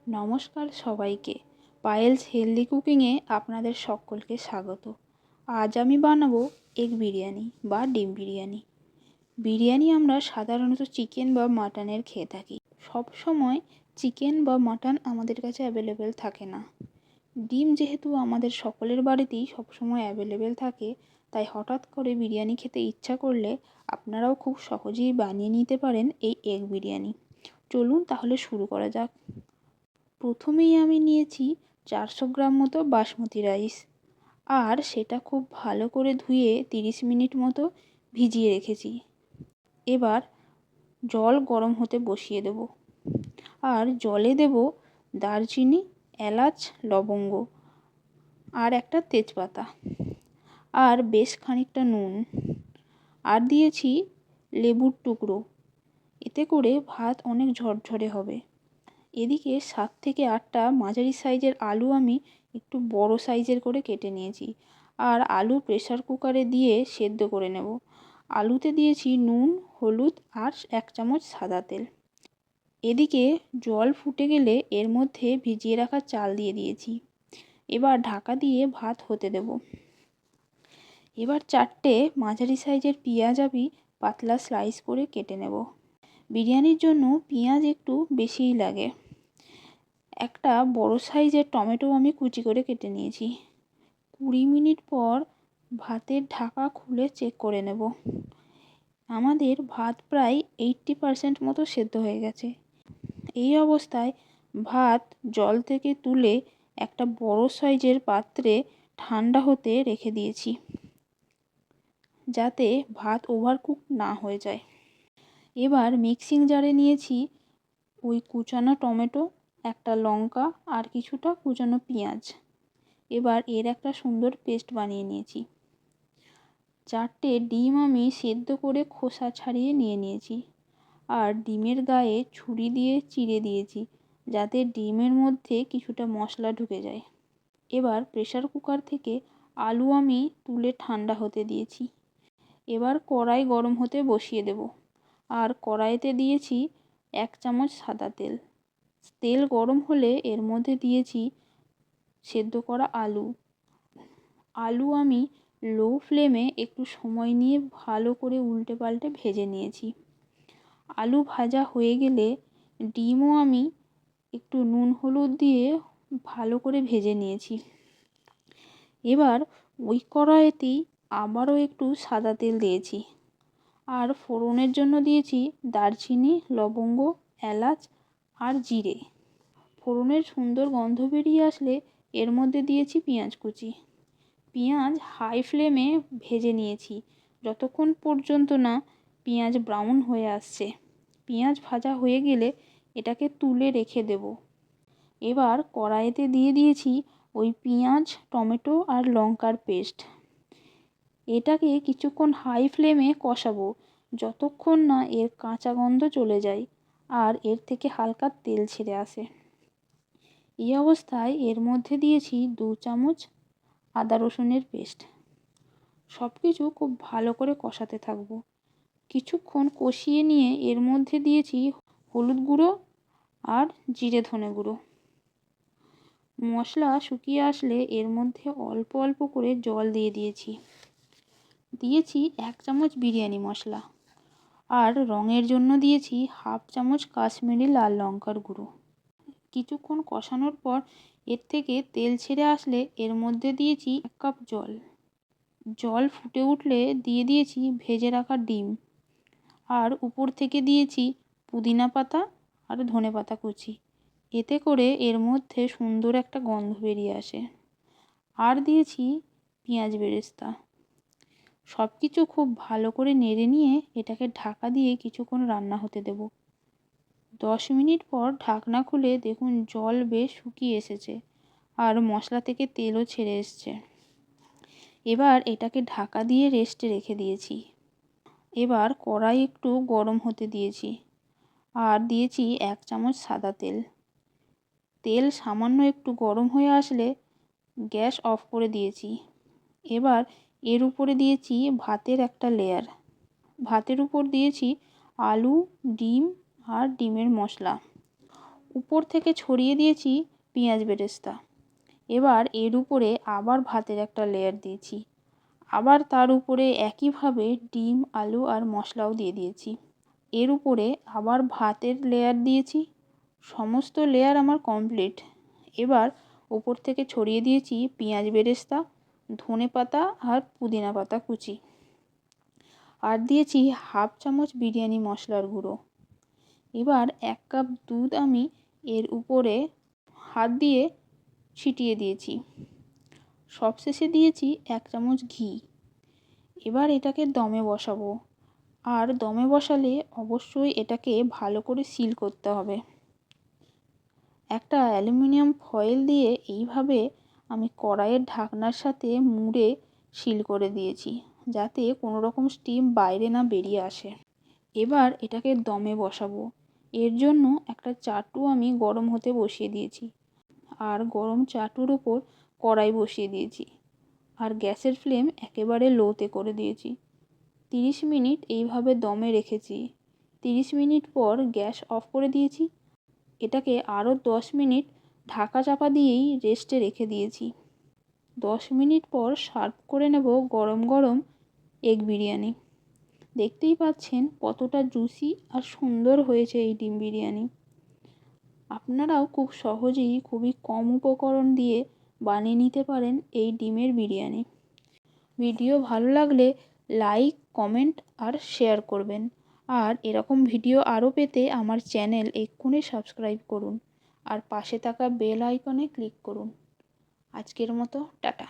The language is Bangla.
নমস্কার সবাইকে। পায়েলস হেলদি কুকিংয়ে আপনাদের সকলকে স্বাগত। আজ আমি বানাবো এগ বিরিয়ানি বা ডিম বিরিয়ানি। বিরিয়ানি আমরা সাধারণত চিকেন বা মাটনের খেয়ে থাকি। সব সময় চিকেন বা মাটন আমাদের কাছে অ্যাভেলেবেল থাকে না। ডিম যেহেতু আমাদের সকলের বাড়িতেই সবসময় অ্যাভেলেবেল থাকে, তাই হঠাৎ করে বিরিয়ানি খেতে ইচ্ছা করলে আপনারাও খুব সহজেই বানিয়ে নিতে পারেন এই এগ বিরিয়ানি। চলুন তাহলে শুরু করা যাক। প্রথমেই আমি নিয়েছি 400 গ্রাম মতো বাসমতি রাইস, আর সেটা খুব ভালো করে ধুয়ে 30 মিনিট মতো ভিজিয়ে রেখেছি। এবার জল গরম হতে বসিয়ে দেব, আর জলে দেব দারচিনি, এলাচ, লবঙ্গ আর একটা তেজপাতা, আর বেশ খানিকটা নুন, আর দিয়েছি লেবুর টুকরো। এতে করে ভাত অনেক ঝরঝরে হবে। এদিকে 7 থেকে 8টা মাঝারি সাইজের আলু আমি একটু বড় সাইজের করে কেটে নিয়েছি, আর আলু প্রেসার কুকারে দিয়ে সেদ্ধ করে নেব। আলুতে দিয়েছি নুন, হলুদ আর 1 চামচ সাদা তেল। এদিকে জল ফুটে গেলে এর মধ্যে ভিজিয়ে রাখা চাল দিয়ে দিয়েছি। এবার ঢাকা দিয়ে ভাত হতে দেব। এবার 4টে মাঝারি সাইজের পেঁয়াজ আমি পাতলা স্লাইস করে কেটে নেব। বিরিয়ানির জন্য পেঁয়াজ একটু বেশিই লাগে। একটা বড় সাইজের টমেটো আমি কুচি করে কেটে নিয়েছি। 20 মিনিট পর ভাতের ঢাকা খুলে চেক করে নেব। আমাদের ভাত প্রায় 80% মতো সেদ্ধ হয়ে গেছে। এই অবস্থায় ভাত জল থেকে তুলে একটা বড় সাইজের পাত্রে ঠান্ডা হতে রেখে দিয়েছি, যাতে ভাত ওভারকুক না হয়ে যায়। এবার মিক্সিং জারে নিয়েছি ওই কুচানো টমেটো, একটা লঙ্কা আর কিছুটা কুচানো পেঁয়াজ। এবার এর একটা সুন্দর পেস্ট বানিয়ে নিয়েছি। 4টে ডিম আমি সেদ্ধ করে খোসা ছাড়িয়ে নিয়েছি, আর ডিমের গায়ে ছুরি দিয়ে চিড়ে দিয়েছি, যাতে ডিমের মধ্যে কিছুটা মশলা ঢুকে যায়। এবার প্রেসার কুকার থেকে আলু আমি তুলে ঠান্ডা হতে দিয়েছি। এবার কড়াই গরম হতে বসিয়ে দেব, আর কড়াইতে দিয়েছি 1 চামচ সাদা তেল। তেল গরম হলে এর মধ্যে দিয়েছি সেদ্ধ করা আলু। আলু আমি লো ফ্লেমে একটু সময় নিয়ে ভালো করে উল্টে পাল্টে ভেজে নিয়েছি। আলু ভাজা হয়ে গেলে ডিমও আমি একটু নুন হলুদ দিয়ে ভালো করে ভেজে নিয়েছি। এবার ওই কড়াইতেই আবারও একটু সাদা তেল দিয়েছি, আর ফোড়নের জন্য দিয়েছি দারচিনি, লবঙ্গ, এলাচ আর জিরে। ফোড়নের সুন্দর গন্ধ বেরিয়ে আসলে এর মধ্যে দিয়েছি পেঁয়াজ কুচি। পেঁয়াজ হাই ফ্লেমে ভেজে নিয়েছি, যতক্ষণ পর্যন্ত না পেঁয়াজ ব্রাউন হয়ে আসছে। পেঁয়াজ ভাজা হয়ে গেলে এটাকে তুলে রেখে দেব। এবার কড়াইতে দিয়ে দিয়েছি ওই পেঁয়াজ, টমেটো আর লঙ্কার পেস্ট। এটাকে কিছুক্ষণ হাই ফ্লেমে কষাবো, যতক্ষণ না এর কাঁচা গন্ধ চলে যায় আর এর থেকে হালকা তেল ছেড়ে আসে। এই অবস্থায় এর মধ্যে দিয়েছি 2 চামচ আদা রসুনের পেস্ট। সব কিছু খুব ভালো করে কষাতে থাকবো। কিছুক্ষণ কষিয়ে নিয়ে এর মধ্যে দিয়েছি হলুদ গুঁড়ো আর জিরে ধনে গুঁড়ো। মশলা শুকিয়ে আসলে এর মধ্যে অল্প অল্প করে জল দিয়ে দিয়েছি। 1 চামচ বিরিয়ানি মশলা, আর রঙের জন্য দিয়েছি 1/2 চামচ কাশ্মীরি লাল লঙ্কার গুঁড়ো। কিছুক্ষণ কষানোর পর এর থেকে তেল ছেড়ে আসলে এর মধ্যে দিয়েছি 1 কাপ জল। জল ফুটে উঠলে দিয়ে দিয়েছি ভেজে রাখা ডিম, আর উপর থেকে দিয়েছি পুদিনা পাতা আর ধনে পাতা কুচি। এতে করে এর মধ্যে সুন্দর একটা গন্ধ বেরিয়ে আসে। আর দিয়েছি পেঁয়াজ বেরেস্তা। সব কিছু খুব ভালো করে নেড়ে নিয়ে এটাকে ঢাকা দিয়ে কিছুক্ষণ রান্না হতে দেব। 10 মিনিট পর ঢাকনা খুলে দেখুন জল বেশ শুকিয়ে এসেছে, আর মশলা থেকে তেলও ছেড়ে এসছে। এবার এটাকে ঢাকা দিয়ে রেস্টে রেখে দিয়েছি। এবার কড়াই একটু গরম হতে দিয়েছি, আর দিয়েছি 1 চামচ সাদা তেল। তেল সামান্য একটু গরম হয়ে আসলে গ্যাস অফ করে দিয়েছি। এবার এর উপরে দিয়েছি ভাতের একটা লেয়ার। ভাতের উপর দিয়েছি আলু, ডিম আর ডিমের মশলা। উপর থেকে ছড়িয়ে দিয়েছি পেঁয়াজ বেরেস্তা। এবার এর উপরে আবার ভাতের একটা লেয়ার দিয়েছি। আবার তার উপরে একইভাবে ডিম, আলু আর মশলাও দিয়ে দিয়েছি। এর উপরে আবার ভাতের লেয়ার দিয়েছি। সমস্ত লেয়ার আমার কমপ্লিট। এবার ওপর থেকে ছড়িয়ে দিয়েছি পেঁয়াজ বেরেস্তা, ধনেপাতা আর পুদিনা পাতা কুচি। আর দিয়েছি হাফ চামচ বিরিয়ানি মশলার গুঁড়ো। এবার 1 কাপ দুধ আমি এর উপরে হাত দিয়ে ছিটিয়ে দিয়েছি। সবশেষে দিয়েছি 1 চামচ ঘি। এবার এটাকে দমে বসাবো। আর দমে বসালে অবশ্যই এটাকে ভালো করে সিল করতে হবে। একটা অ্যালুমিনিয়াম ফয়েল দিয়ে এইভাবে আমি কড়াইয়ের ঢাকনার সাথে মুড়ে সিল করে দিয়েছি, যাতে কোনো রকম স্টিম বাইরে না বেরিয়ে আসে। এবার এটাকে দমে বসাবো। এর জন্য একটা চাটু আমি গরম হতে বসিয়ে দিয়েছি। আর গরম চাটুর উপর কড়াই বসিয়ে দিয়েছি। আর গ্যাসের ফ্লেম একেবারে লোতে করে দিয়েছি। 30 মিনিট এইভাবে দমে রেখেছি। 30 মিনিট পর গ্যাস অফ করে দিয়েছি। এটাকে আরও 10 মিনিট ঢাকা চাপা দিয়েই রেস্টে রেখে দিয়েছি। 10 মিনিট পর সার্ভ করে নেব গরম গরম এগ বিরিয়ানি। দেখতেই পাচ্ছেন কতটা জুসি আর সুন্দর হয়েছে এই ডিম বিরিয়ানি। আপনারাও খুব সহজেই খুবই কম উপকরণ দিয়ে বানিয়ে নিতে পারেন এই ডিমের বিরিয়ানি। ভিডিও ভালো লাগলে লাইক, কমেন্ট আর শেয়ার করবেন। আর এরকম ভিডিও আরও পেতে আমার চ্যানেল এক্ষুনি সাবস্ক্রাইব করুন আর পাশে থাকা বেল আইকনে ক্লিক করুন। আজকের মতো টাটা।